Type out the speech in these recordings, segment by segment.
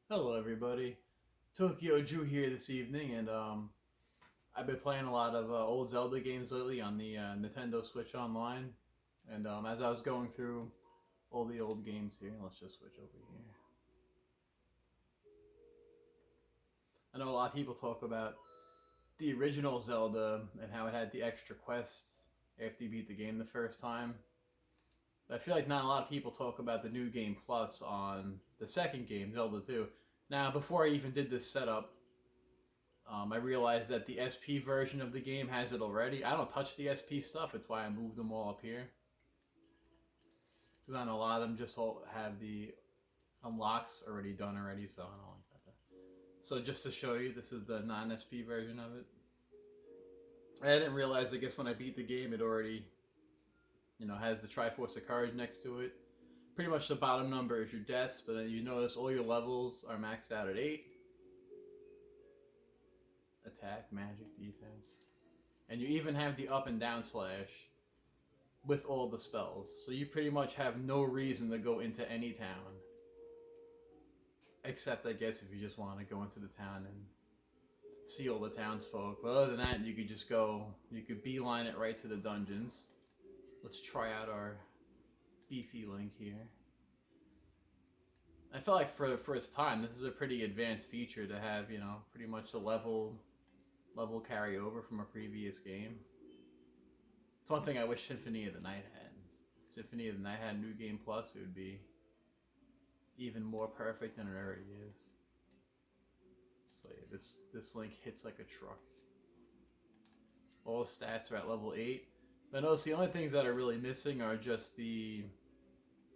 Hello, everybody. Tokyo Jew here this evening, and I've been playing a lot of old Zelda games lately on the Nintendo Switch Online. And as I was going through all the old games here, let's just switch over here. I know a lot of people talk about the original Zelda and how it had the extra quests after you beat the game the first time. But I feel like not a lot of people talk about the new game plus on the second game, Zelda 2. Now, before I even did this setup, I realized that the SP version of the game has it already. I don't touch the SP stuff. It's why I moved them all up here. Because I know a lot of them just all have the unlocks already done already, so I don't like that. So just to show you, this is the non-SP version of it. I didn't realize, I guess when I beat the game, it already, has the Triforce of Courage next to it. Pretty much the bottom number is your deaths, but then you notice all your levels are maxed out at 8. Attack, magic, defense. And you even have the up and down slash with all the spells. So you pretty much have no reason to go into any town. Except, I guess, if you just want to go into the town and see all the townsfolk. But other than that, you could just go, you could beeline it right to the dungeons. Let's try out our beefy Link here. I feel like for its time, this is a pretty advanced feature to have, pretty much the level carryover from a previous game. It's one thing I wish Symphony of the Night had. Symphony of the Night had New Game Plus, it would be even more perfect than it already is. So yeah, this Link hits like a truck. All stats are at level 8. But notice the only things that are really missing are just the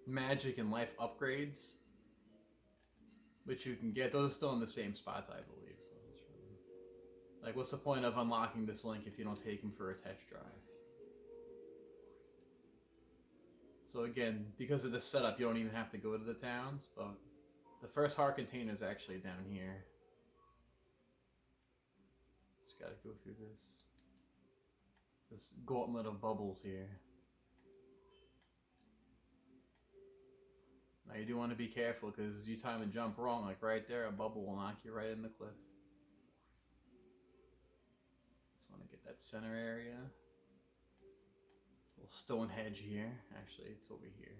magic and life upgrades, which you can get. Those are still in the same spots, I believe. So really, like, what's the point of unlocking this Link if you don't take him for a test drive? So again, because of this setup, you don't even have to go to the towns, but the first heart container is actually down here. Just gotta go through this gauntlet of bubbles here. Now you do want to be careful because you time a jump wrong, like right there, a bubble will knock you right in the cliff. Just want to get that center area. Little stone hedge here. Actually, it's over here.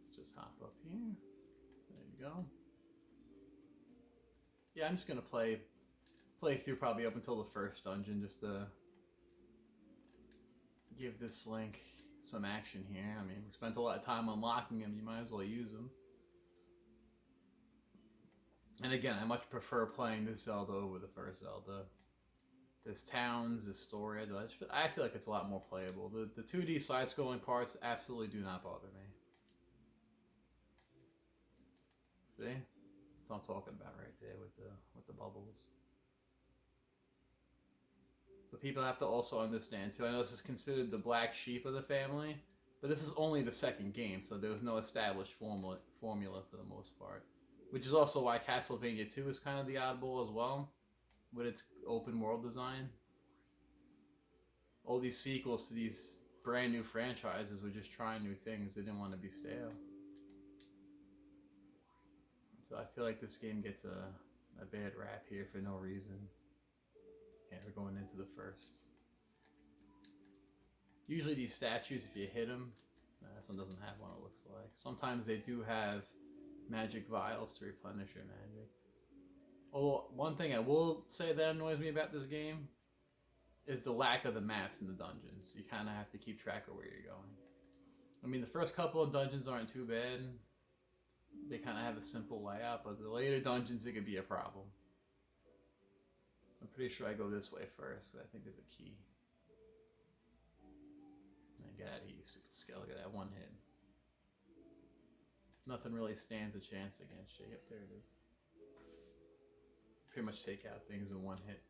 Let's just hop up here. There you go. Yeah, I'm just gonna play through probably up until the first dungeon just to give this Link some action here. I mean, we spent a lot of time unlocking him. You might as well use him. And again, I much prefer playing this Zelda over the first Zelda. This towns, this story, I feel like it's a lot more playable. The 2D side-scrolling parts absolutely do not bother me. See? That's what I'm talking about right there with the bubbles. But people have to also understand too. I know this is considered the black sheep of the family, but this is only the second game, so there was no established formula for the most part. Which is also why Castlevania 2 is kind of the oddball as well, with its open world design. All these sequels to these brand new franchises were just trying new things. They didn't want to be stale. So I feel like this game gets a bad rap here for no reason. Yeah, we're going into the first. Usually these statues, if you hit them, this one doesn't have one, it looks like. Sometimes they do have magic vials to replenish your magic. Oh, one thing I will say that annoys me about this game is the lack of the maps in the dungeons. You kind of have to keep track of where you're going. I mean, the first couple of dungeons aren't too bad. They kind of have a simple layout, but the later dungeons, it could be a problem. So I'm pretty sure I go this way first, because I think there's a key. Get out of here, you stupid skill. Get that one hit. Nothing really stands a chance against you. Yep, there it is. Pretty much take out things in one hit.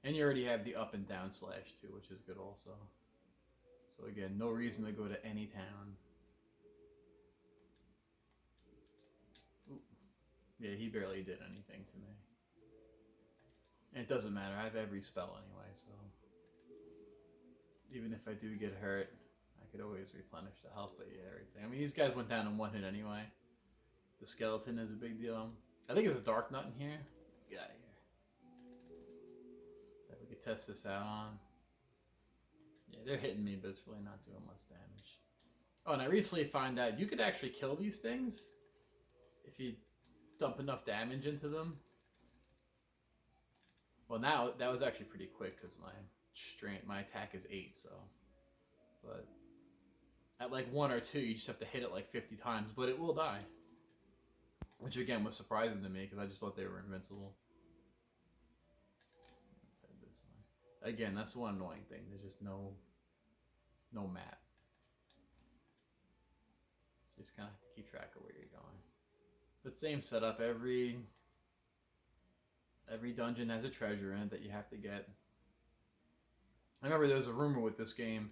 And you already have the up and down slash too, which is good also. So again, no reason to go to any town. Ooh. Yeah, he barely did anything to me. And it doesn't matter, I have every spell anyway, so even if I do get hurt, I could always replenish the health, but yeah, everything. I mean, these guys went down in one hit anyway. The skeleton is a big deal. I think there's a dark nut in here. Get out of here. That we could test this out on. Yeah, they're hitting me, but it's really not doing much damage. Oh, and I recently found out you could actually kill these things if you dump enough damage into them. Well, now that was actually pretty quick because my attack is 8, so. But at like 1 or 2, you just have to hit it like 50 times, but it will die. Which again was surprising to me because I just thought they were invincible. Let's head this way. Again, that's the one annoying thing. There's just no map. So you just kind of have to keep track of where you're going. But same setup. Every dungeon has a treasure in it that you have to get. I remember there was a rumor with this game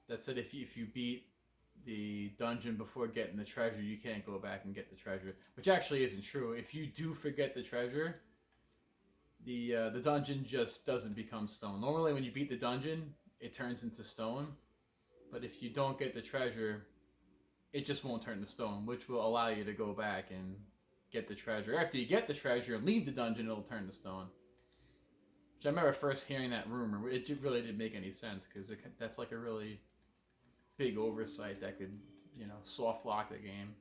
that said if you beat the dungeon before getting the treasure, you can't go back and get the treasure, which actually isn't true. If you do forget the treasure, the dungeon just doesn't become stone. Normally when you beat the dungeon, it turns into stone, but if you don't get the treasure, it just won't turn to stone, which will allow you to go back and get the treasure. After you get the treasure and leave the dungeon, it'll turn to stone. Which I remember first hearing that rumor. It really didn't make any sense because that's like a really big oversight that could, soft lock the game.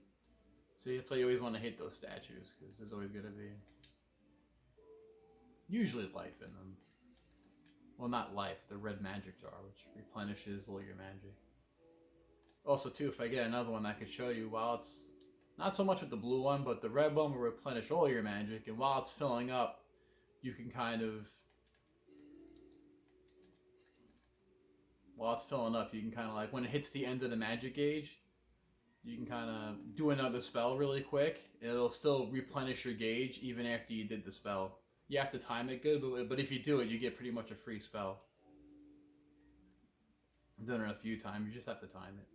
See, that's why you always want to hit those statues because there's always going to be usually life in them. Well, not life, the red magic jar, which replenishes all your magic. Also, too, if I get another one, I could show you while it's not so much with the blue one, but the red one will replenish all your magic, and while it's filling up, you can kind of. While it's filling up, you can kind of like, when it hits the end of the magic gauge, you can kind of do another spell really quick. It'll still replenish your gauge even after you did the spell. You have to time it good, but if you do it, you get pretty much a free spell. I've done it a few times, you just have to time it.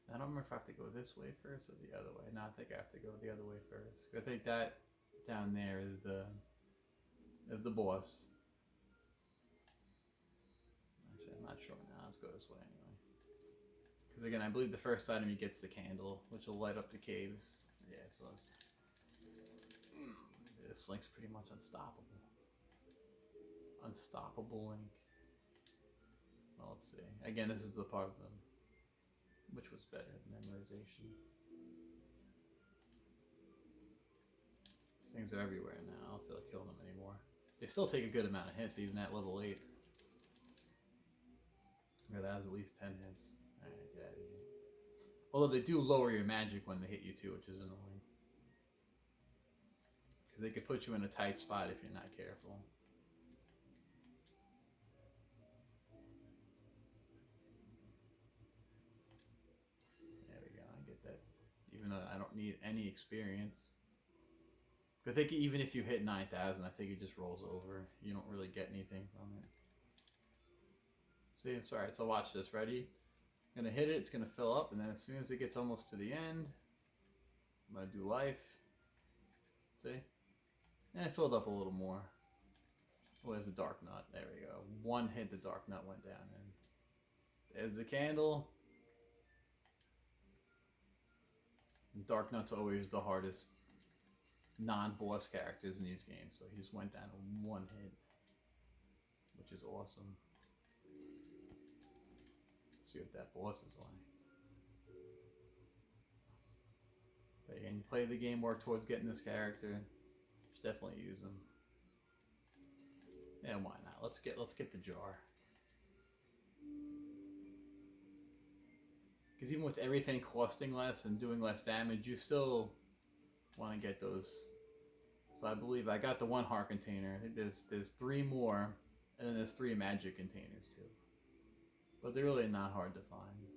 I don't remember if I have to go this way first or the other way. No, I think I have to go the other way first. I think that down there is the boss. I'm not sure now. Let's go this way anyway. Because again, I believe the first item you get's the candle, which will light up the caves. Yeah, so this Link's pretty much unstoppable. Unstoppable Link. Well, let's see. Again, this is the part of them which was better memorization. These things are everywhere now. I don't feel like killing them anymore. They still take a good amount of hits, even at level 8. Yeah, that has at least 10 hits. Alright, get out of here. Although they do lower your magic when they hit you too, which is annoying. Because they could put you in a tight spot if you're not careful. There we go, I get that. Even though I don't need any experience. I think even if you hit 9,000, I think it just rolls over. You don't really get anything from it. See, it's alright, so watch this. Ready? I'm going to hit it, it's going to fill up, and then as soon as it gets almost to the end, I'm going to do life. See? And it filled up a little more. Oh, there's the dark nut. There we go. One hit, the dark nut went down. And there's the candle. And dark nut's always the hardest non-boss characters in these games, so he just went down in one hit, which is awesome. Let's see what that boss is like. But again, you play the game, work towards getting this character. You should definitely use him. And why not? Let's get the jar. Because even with everything costing less and doing less damage, you still want to get those. So I believe I got the 1 heart container. I think there's 3 more, and then there's 3 magic containers too. But they're really not hard to find.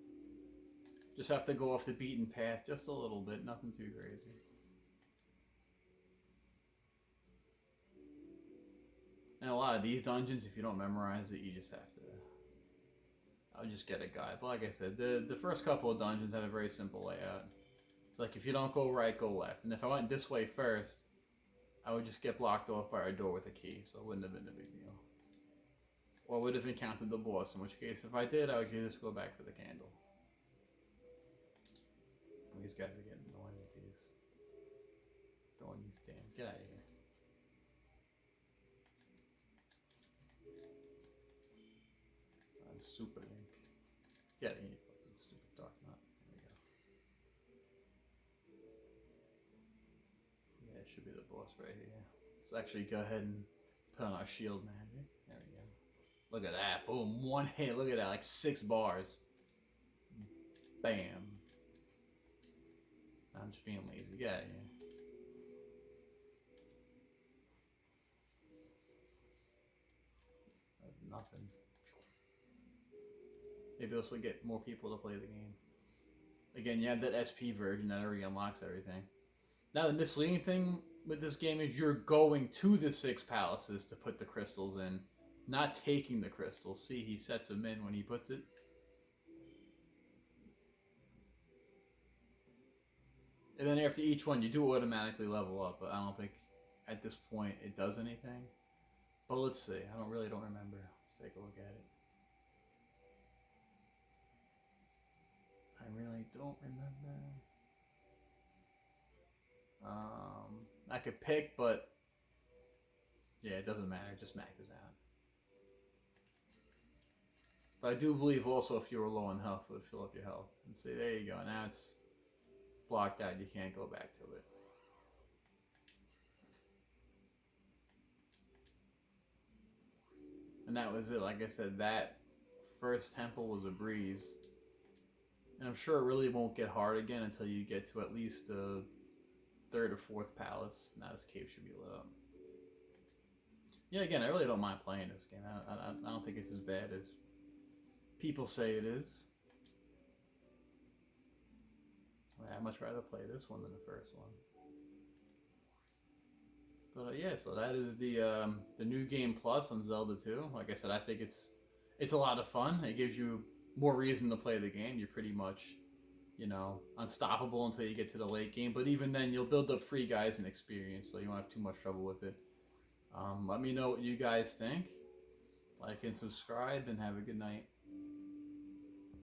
Just have to go off the beaten path just a little bit, nothing too crazy. And a lot of these dungeons, if you don't memorize it, you just have to. I would just get a guide. But like I said, the first couple of dungeons have a very simple layout. It's like if you don't go right, go left. And if I went this way first, I would just get blocked off by a door with a key, so it wouldn't have been a big deal. Or I would have encountered the boss, in which case, if I did, I would just go back for the candle. These guys are getting annoying with these. these damn. Get out of here. I'm super Link. Get out of here, fucking stupid Dark Knight. There we go. Yeah, it should be the boss right here. Let's actually go ahead and put on our shield magic. There we go. Look at that. Boom. One hit. Look at that. Like 6 bars. Bam. I'm just being lazy. Get out of here. That's nothing. Maybe this will get more people to play the game. Again, you have that SP version that already unlocks everything. Now, the misleading thing with this game is you're going to the 6 palaces to put the crystals in, not taking the crystals. See, he sets them in when he puts it. And then after each one, you do automatically level up, but I don't think at this point it does anything. But let's see. I don't remember. Let's take a look at it. I really don't remember. I could pick, but yeah, it doesn't matter. It just maxes out. But I do believe also if you were low on health, it would fill up your health. And see, there you go. Now it's blocked out. You can't go back to it. And that was it. Like I said, that first temple was a breeze. And I'm sure it really won't get hard again until you get to at least the 3rd or 4th palace. Now this cave should be lit up. Yeah, again, I really don't mind playing this game. I don't think it's as bad as people say it is. I'd much rather play this one than the first one. But yeah, so that is the new game plus on Zelda 2. Like I said, I think it's a lot of fun. It gives you more reason to play the game. You're pretty much, you know, unstoppable until you get to the late game. But even then, you'll build up free guys and experience, so you won't have too much trouble with it. Let me know what you guys think. Like and subscribe, and have a good night.